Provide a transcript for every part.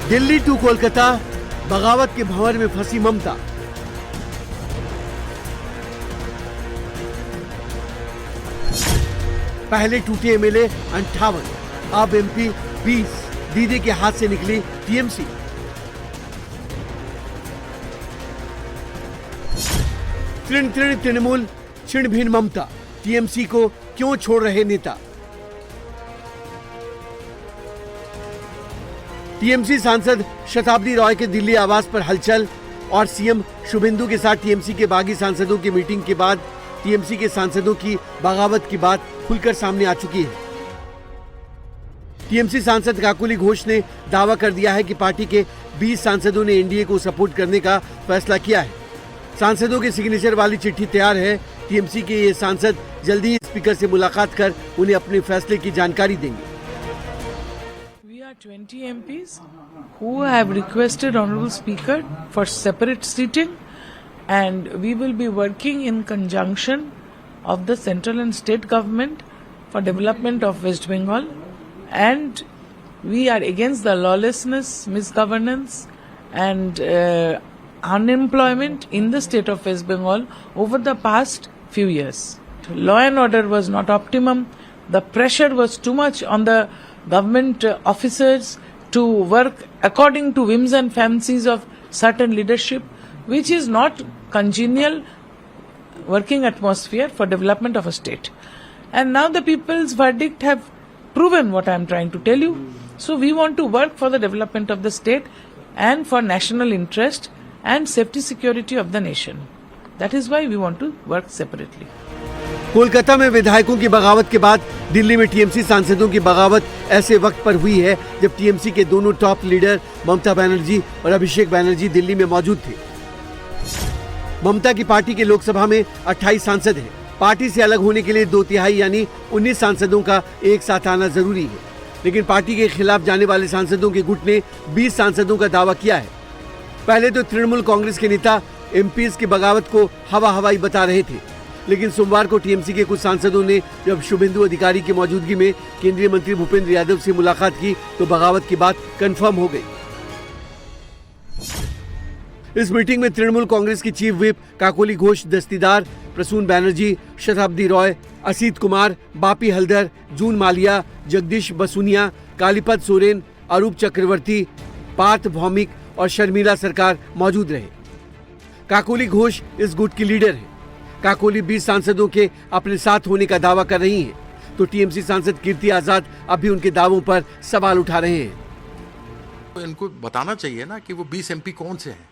Delhi to Kolkata, बगावत के भंवर में फंसी ममता। पहले टूटे एमएलए 58, अब एमपी 20, दीदी के हाथ से निकली टीएमसी। तृण तृण तृणमूल, छिण भिन ममता, टीएमसी को क्यों छोड़ रहे नेता। टीएमसी सांसद शताब्दी रॉय के दिल्ली आवास पर हलचल और सीएम शुभेंदु के साथ टीएमसी के बागी सांसदों की मीटिंग के बाद टीएमसी के सांसदों की बगावत की बात खुलकर सामने आ चुकी है। टीएमसी सांसद काकोली घोष ने दावा कर दिया है कि पार्टी के 20 सांसदों ने एनडीए को सपोर्ट करने का फैसला किया है। सांसदों के सिग्नेचर वाली चिट्ठी तैयार है। टीएमसी के ये सांसद जल्दी ही स्पीकर से मुलाकात कर उन्हें अपने फैसले की जानकारी देंगे। 20 MPs who have requested Honorable Speaker for separate seating, and we will be working in conjunction of the central and state government for development of West Bengal, and we are against the lawlessness, misgovernance and unemployment in the state of West Bengal over the past few years. Law and order was not optimum. The pressure was too much on the government officers to work according to whims and fancies of certain leadership, which is not congenial working atmosphere for development of a state. And now the people's verdict have proven what I am trying to tell you. So we want to work for the development of the state and for national interest and safety security of the nation. That is why we want to work separately. Kolkata में विधायकों की बगावत के बाद दिल्ली में TMC सांसदों की बगावत ऐसे वक्त पर हुई है जब टीएमसी के दोनों टॉप लीडर ममता बनर्जी और अभिषेक बनर्जी दिल्ली में मौजूद थे। ममता की पार्टी के लोकसभा में 28 सांसद हैं। पार्टी से अलग होने के लिए 2/3 यानी 19 सांसदों का एक साथ आना जरूरी है, लेकिन पार्टी के खिलाफ जाने वाले सांसदों के गुट ने 20 सांसदों का दावा किया है। पहले तो तृणमूल कांग्रेस के नेता एमपीज की बगावत को हवाई बता रहे थे, लेकिन सोमवार को टीएमसी के कुछ सांसदों ने जब शुभेंदु अधिकारी की मौजूदगी में केंद्रीय मंत्री भूपेंद्र यादव से मुलाकात की तो बगावत की बात कंफर्म हो गई। इस मीटिंग में तृणमूल कांग्रेस की चीफ व्हिप काकोली घोष दस्तीदार, प्रसून बैनर्जी, शताब्दी रॉय, असीत कुमार, बापी हल्दर, जून मालिया, जगदीश बसुनिया, कालीपद सोरेन, अरूप चक्रवर्ती, पार्थ भौमिक और शर्मिला सरकार मौजूद रहे। काकोली घोष इस गुट की लीडर है। काकोली 20 सांसदों के अपने साथ होने का दावा कर रही हैं, तो टीएमसी सांसद कीर्ति आजाद अभी उनके दावों पर सवाल उठा रहे हैं। तो इनको बताना चाहिए ना कि वो 20 एमपी कौन से हैं,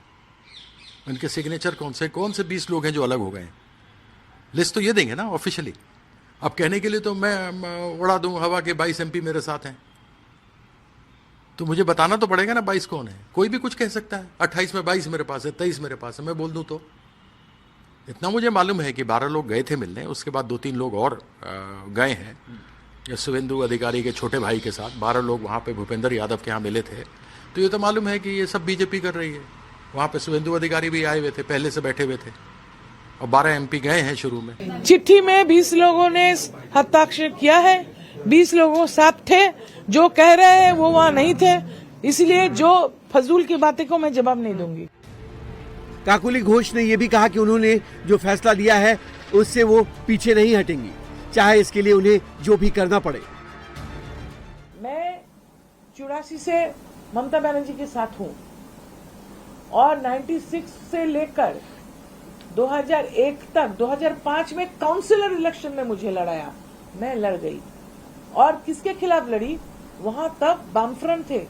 उनके सिग्नेचर कौन से 20 लोग हैं जो अलग हो गए हैं। लिस्ट तो ये देंगे ना ऑफिशियली। अब कहने के लिए तो मैं उड़ा दूं हवा के 22 एमपी मेरे साथ हैं, तो मुझे बताना तो पड़ेगा ना 22 कौन है। कोई भी कुछ कह सकता है, 28 में 22 मेरे पास है, 23 मेरे पास है, मैं बोल दूं तो। इतना मुझे मालूम है कि 12 लोग गए थे मिलने, उसके बाद 2-3 लोग और गए हैं शुभेंदु अधिकारी के छोटे भाई के साथ। 12 लोग वहाँ पे भूपेंद्र यादव के यहाँ मिले थे। तो ये तो मालूम है कि ये सब बीजेपी कर रही है। वहाँ पे शुभेंदु अधिकारी भी आए हुए थे, पहले से बैठे हुए थे, और 12 एमपी गए हैं शुरू में। चिट्ठी में 20 लोगों ने हस्ताक्षर किया है। 20 लोगों साथ थे, जो कह रहे हैं वो वहाँ नहीं थे, इसलिए जो फजूल की बातें को मैं जवाब नहीं दूंगी। काकोली घोष ने यह भी कहा कि उन्होंने जो फैसला लिया है उससे वो पीछे नहीं हटेंगी, चाहे इसके लिए उन्हें जो भी करना पड़े। मैं 84 से ममता बनर्जी के साथ हूँ और 96 से लेकर 2001 तक 2005 में काउंसिलर इलेक्शन में मुझे लड़ाया, मैं लड़ गई। और किसके खिलाफ लड़ी? वहां तब वामफ्रंट थे,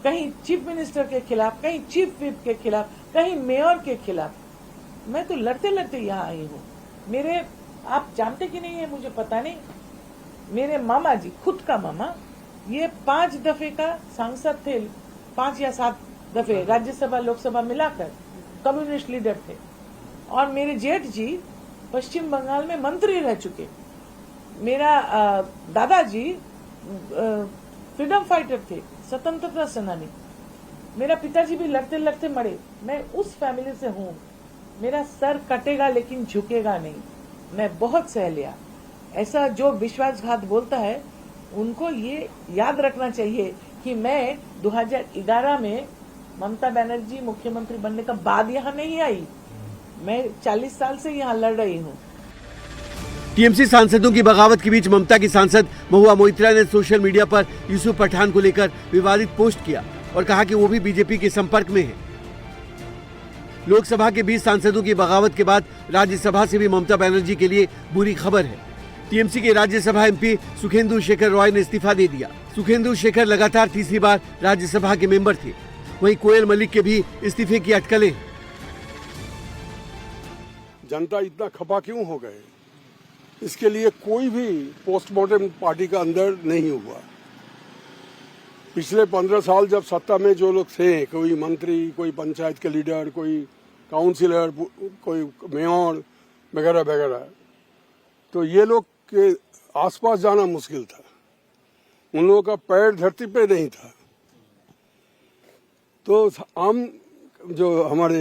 कहीं चीफ मिनिस्टर के खिलाफ, कहीं चीफ व्हिप के खिलाफ, कहीं मेयर के खिलाफ। मैं तो लड़ते लड़ते यहाँ आई हूँ। मेरे, आप जानते कि नहीं है मुझे पता नहीं, मेरे मामा जी, खुद का मामा, ये 5 दफे का सांसद थे, 5 या 7 दफे राज्यसभा लोकसभा मिलाकर कम्युनिस्ट लीडर थे। और मेरे जेठ जी पश्चिम बंगाल में मंत्री रह चुके। मेरा दादाजी फ्रीडम फाइटर थे, स्वतंत्रता सेनानी। मेरा पिताजी भी लड़ते लड़ते मरे। मैं उस फैमिली से हूँ। मेरा सर कटेगा लेकिन झुकेगा नहीं। मैं बहुत सह लिया। ऐसा जो विश्वासघात बोलता है उनको ये याद रखना चाहिए कि मैं 2011 में ममता बनर्जी मुख्यमंत्री बनने के बाद यहाँ नहीं आई। मैं 40 साल से यहाँ लड़ रही हूँ। टीएमसी सांसदों की बगावत के बीच ममता की सांसद महुआ मोइत्रा ने सोशल मीडिया पर यूसुफ पठान को लेकर विवादित पोस्ट किया और कहा कि वो भी बीजेपी के संपर्क में है। लोकसभा के 20 सांसदों की बगावत के बाद राज्यसभा से भी ममता बनर्जी के लिए बुरी खबर है। टीएमसी के राज्यसभा एमपी सुखेंदु शेखर रॉय ने इस्तीफा दे दिया। सुखेंदु शेखर लगातार तीसरी बार राज्यसभा के मेंबर थे। वहीं कोयल मलिक के भी इस्तीफे की अटकलें हैं। जनता इतना खपा क्यों हो गए, इसके लिए कोई भी पोस्टमार्टम पार्टी का अंदर नहीं हुआ। पिछले 15 साल जब सत्ता में जो लोग थे, कोई मंत्री, कोई पंचायत के लीडर, कोई काउंसिलर, कोई मेयर वगैरह वगैरह, तो ये लोग के आसपास जाना मुश्किल था। उन लोगों का पैर धरती पे नहीं था। तो आम जो हमारे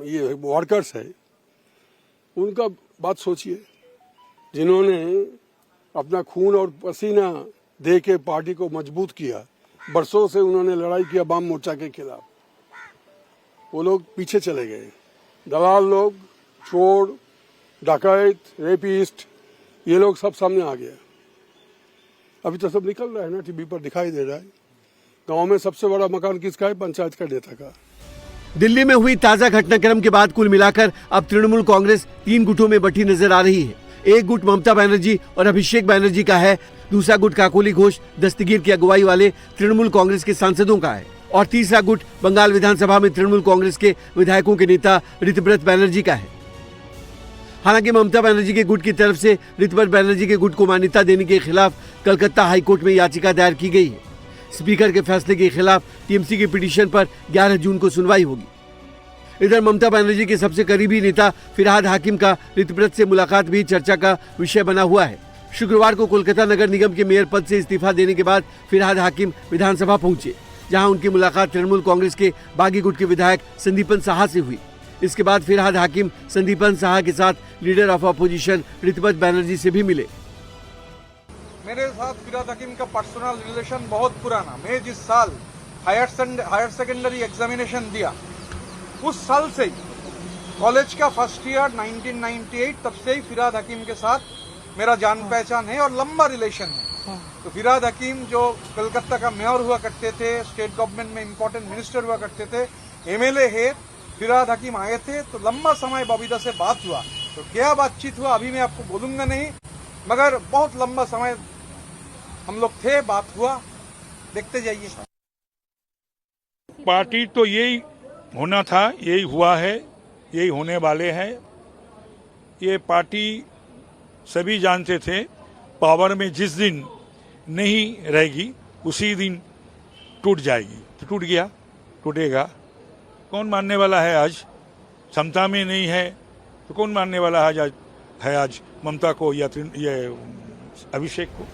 ये वर्कर्स है, उनका बात सोचिए, जिन्होंने अपना खून और पसीना दे के पार्टी को मजबूत किया। बरसों से उन्होंने लड़ाई किया वाम मोर्चा के खिलाफ। वो लोग पीछे चले गए। दलाल लोग, चोर, डकैत, रेपिस्ट, ये लोग सब सामने आ गया। अभी तो सब निकल रहा है ना, टीवी पर दिखाई दे रहा है। गांव में सबसे बड़ा मकान किसका है? पंचायत का नेता का। दिल्ली में हुई ताजा घटनाक्रम के बाद कुल मिलाकर अब तृणमूल कांग्रेस 3 गुटों में बंटी नजर आ रही है। एक गुट ममता बनर्जी और अभिषेक बनर्जी का है, दूसरा गुट काकोली घोष दस्तगीर की अगुवाई वाले तृणमूल कांग्रेस के सांसदों का है और तीसरा गुट बंगाल विधानसभा में तृणमूल कांग्रेस के विधायकों के नेता ऋतव्रत बनर्जी का है। हालांकि ममता बनर्जी के गुट की तरफ से ऋतव्रत बनर्जी के गुट को मान्यता देने के खिलाफ कलकत्ता हाईकोर्ट में याचिका दायर की गई है। स्पीकर के फैसले के खिलाफ टीएमसी के पिटीशन पर 11 जून को सुनवाई होगी। इधर ममता बनर्जी के सबसे करीबी नेता फिरहाद हाकिम का ऋतव्रत से मुलाकात भी चर्चा का विषय बना हुआ है। शुक्रवार को कोलकाता नगर निगम के मेयर पद से इस्तीफा देने के बाद फिरहाद हाकिम विधानसभा पहुंचे, जहां उनकी मुलाकात तृणमूल कांग्रेस के बागी गुट के विधायक संदीपन साहा से हुई। इसके बाद फिरहाद हाकिम संदीपन साहा के साथ leader of opposition Ritabrata Banerjee से भी मिले। मेरे साथ फिरहाद हकीम का पर्सनल रिलेशन बहुत पुराना। मैं जिस साल हायर सेकेंडरी एग्जामिनेशन दिया, उस साल से ही कॉलेज का फर्स्ट ईयर 1998, तब से ही फिरहाद हकीम के साथ मेरा जान पहचान है और लंबा रिलेशन है। तो फिरहाद हकीम जो कलकत्ता का मेयर हुआ करते थे, स्टेट गवर्नमेंट में इम्पोर्टेंट मिनिस्टर हुआ करते थे, एमएलए है, फिरहाद हकीम आए थे, तो लंबा समय बबीता से बात हुआ। तो क्या बातचीत हुआ अभी मैं आपको बोलूंगा नहीं, मगर बहुत लंबा समय हम लोग थे, बात हुआ, देखते जाइए। पार्टी तो यही होना था, यही हुआ है, यही होने वाले हैं। ये पार्टी सभी जानते थे पावर में जिस दिन नहीं रहेगी उसी दिन टूट जाएगी। तो टूट गया, टूटेगा। कौन मानने वाला है? आज क्षमता में नहीं है तो कौन मानने वाला है आज ममता को या ये अभिषेक को?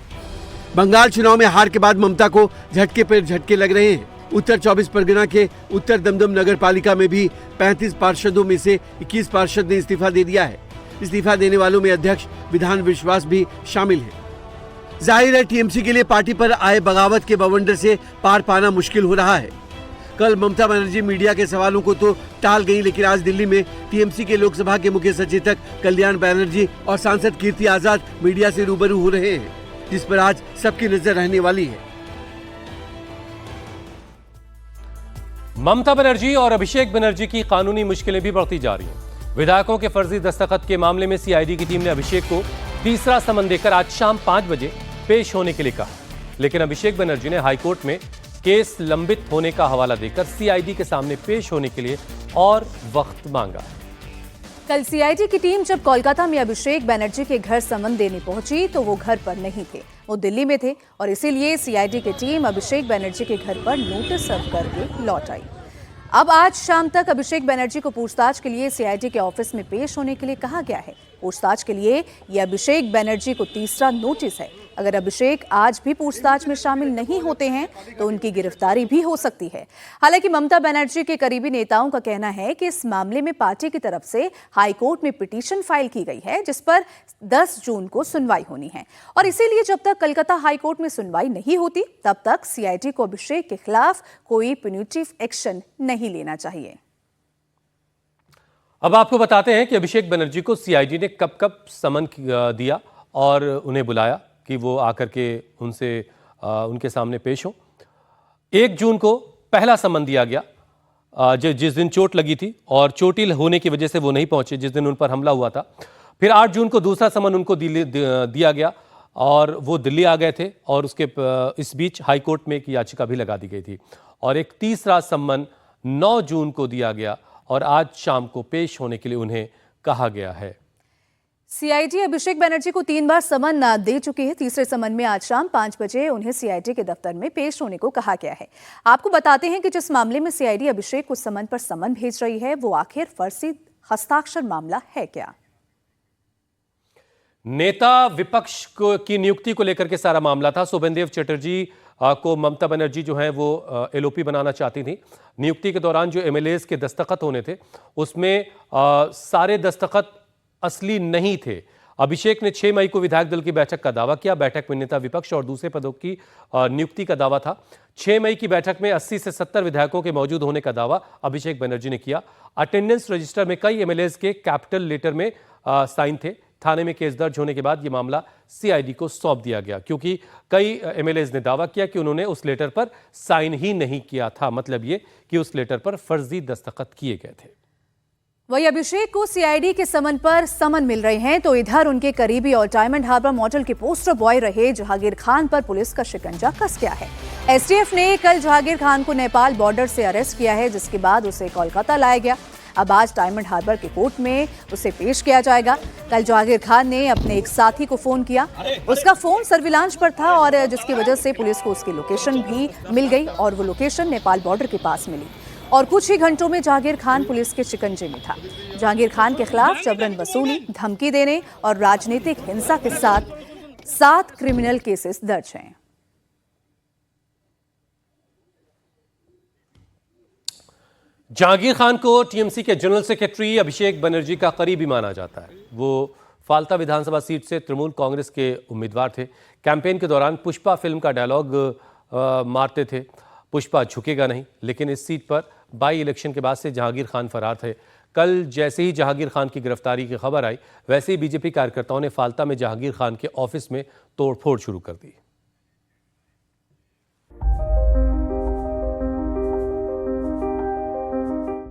बंगाल चुनाव में हार के बाद ममता को झटके पर झटके लग रहे हैं। उत्तर 24 परगना के उत्तर दमदम नगर पालिका में भी 35 पार्षदों में से 21 पार्षद ने इस्तीफा दे दिया है। इस्तीफा देने वालों में अध्यक्ष विधान विश्वास भी शामिल है। जाहिर है टीएमसी के लिए पार्टी पर आए बगावत के बवंडर से पार पाना मुश्किल हो रहा है। कल ममता बनर्जी मीडिया के सवालों को तो टाल गई, लेकिन आज दिल्ली में टीएमसी के लोकसभा के मुख्य सचेतक कल्याण बनर्जी और सांसद कीर्ति आजाद मीडिया से रूबरू हो रहे हैं, जिस पर आज सबकी नजर रहने वाली है। ममता बनर्जी और अभिषेक बनर्जी की कानूनी मुश्किलें भी बढ़ती जा रही हैं। विधायकों के फर्जी दस्तखत के मामले में सीआईडी की टीम ने अभिषेक को तीसरा समन देकर आज शाम 5 बजे पेश होने के लिए कहा, लेकिन अभिषेक बनर्जी ने हाईकोर्ट में केस लंबित होने का हवाला देकर सीआईडी के सामने पेश होने के लिए और वक्त मांगा। कल सीआईडी की टीम जब कोलकाता में अभिषेक बनर्जी के घर समन देने पहुंची तो वो घर पर नहीं थे, वो दिल्ली में थे और इसीलिए सीआईडी की टीम अभिषेक बनर्जी के घर पर नोटिस सर्व करके लौट आई। अब आज शाम तक अभिषेक बनर्जी को पूछताछ के लिए सीआईडी के ऑफिस में पेश होने के लिए कहा गया है। पूछताछ के लिए यह अभिषेक बनर्जी को तीसरा नोटिस है। अगर अभिषेक आज भी पूछताछ में शामिल नहीं होते हैं तो उनकी गिरफ्तारी भी हो सकती है। हालांकि ममता बनर्जी के करीबी नेताओं का कहना है कि इस मामले में पार्टी की तरफ से हाईकोर्ट में पिटीशन फाइल की गई है, जिस पर 10 जून को सुनवाई होनी है और इसीलिए जब तक कलकत्ता हाईकोर्ट में सुनवाई नहीं होती तब तक सीआईडी को अभिषेक के खिलाफ कोई प्यूनिटिव एक्शन नहीं लेना चाहिए। अब आपको बताते हैं कि अभिषेक बनर्जी को सीआईडी ने कब कब समन दिया और उन्हें बुलाया कि वो आकर के उनके सामने पेश हो। 1 जून को पहला समन दिया गया जिस दिन चोट लगी थी और चोटिल होने की वजह से वो नहीं पहुंचे जिस दिन उन पर हमला हुआ था। फिर 8 जून को दूसरा समन उनको दिया गया और वो दिल्ली आ गए थे और उसके इस बीच हाईकोर्ट में एक याचिका भी लगा दी गई थी और एक तीसरा समन 9 जून को दिया गया और आज शाम को पेश होने के लिए उन्हें कहा गया है। सीआईडी अभिषेक बनर्जी को 3 बार समन दे चुकी है। तीसरे समन में आज शाम 5 बजे उन्हें सीआईडी के दफ्तर में पेश होने को कहा गया है। आपको बताते हैं कि जिस मामले में सीआईडी अभिषेक को समन पर समन भेज रही है वो आखिर फर्जी हस्ताक्षर मामला है क्या? नेता विपक्ष की नियुक्ति को लेकर के सारा मामला था। शोभनदेव चटर्जी को ममता बनर्जी जो है वो एलओपी बनाना चाहती थी। नियुक्ति के दौरान जो एमएलएज के दस्तखत होने थे उसमें सारे दस्तखत असली नहीं थे। अभिषेक ने 6 मई को विधायक दल की बैठक का दावा किया। बैठक में नेता विपक्ष और दूसरे पदों की नियुक्ति का दावा था। 6 मई की बैठक में 80 से 70 विधायकों के मौजूद होने का दावा अभिषेक बनर्जी ने किया। अटेंडेंस रजिस्टर में कई एमएलएज के कैपिटल लेटर में साइन थे। थाने में केस दर्ज होने के बाद यह मामला सीआईडी को सौंप दिया गया क्योंकि कई एमएलएज ने दावा किया कि उन्होंने उस लेटर पर साइन ही नहीं किया था। मतलब ये कि उस लेटर पर फर्जी दस्तखत किए गए थे। वही अभिषेक को सीआईडी के समन पर समन मिल रहे हैं तो इधर उनके करीबी और डायमंड हार्बर मॉडल के पोस्टर बॉय रहे जहांगीर खान पर पुलिस का शिकंजा कस गया है। एसटीएफ ने कल जहांगीर खान को नेपाल बॉर्डर से अरेस्ट किया है, जिसके बाद उसे कोलकाता लाया गया। अब आज डायमंड हार्बर के कोर्ट में उसे पेश किया जाएगा। कल जहांगीर खान ने अपने एक साथी को फोन किया, उसका फोन सर्विलांस पर था और जिसकी वजह से पुलिस को उसकी लोकेशन भी मिल गई और वो लोकेशन नेपाल बॉर्डर के पास मिली और कुछ ही घंटों में जहांगीर खान पुलिस के शिकंजे में था। जहांगीर खान के खिलाफ जबरन वसूली, धमकी देने और राजनीतिक हिंसा के साथ 7 क्रिमिनल केसेस दर्ज हैं। जहांगीर खान को टीएमसी के जनरल सेक्रेटरी अभिषेक बनर्जी का करीबी माना जाता है। वो फाल्ता विधानसभा सीट से तृणमूल कांग्रेस के उम्मीदवार थे। कैंपेन के दौरान पुष्पा फिल्म का डायलॉग मारते थे, पुष्पा झुकेगा नहीं। लेकिन इस सीट पर बाई इलेक्शन के बाद से जहांगीर खान फरार थे। कल जैसे ही जहांगीर खान की गिरफ्तारी की खबर आई वैसे ही बीजेपी कार्यकर्ताओं ने फाल्ता में जहांगीर खान के ऑफिस में तोड़फोड़ शुरू कर दी।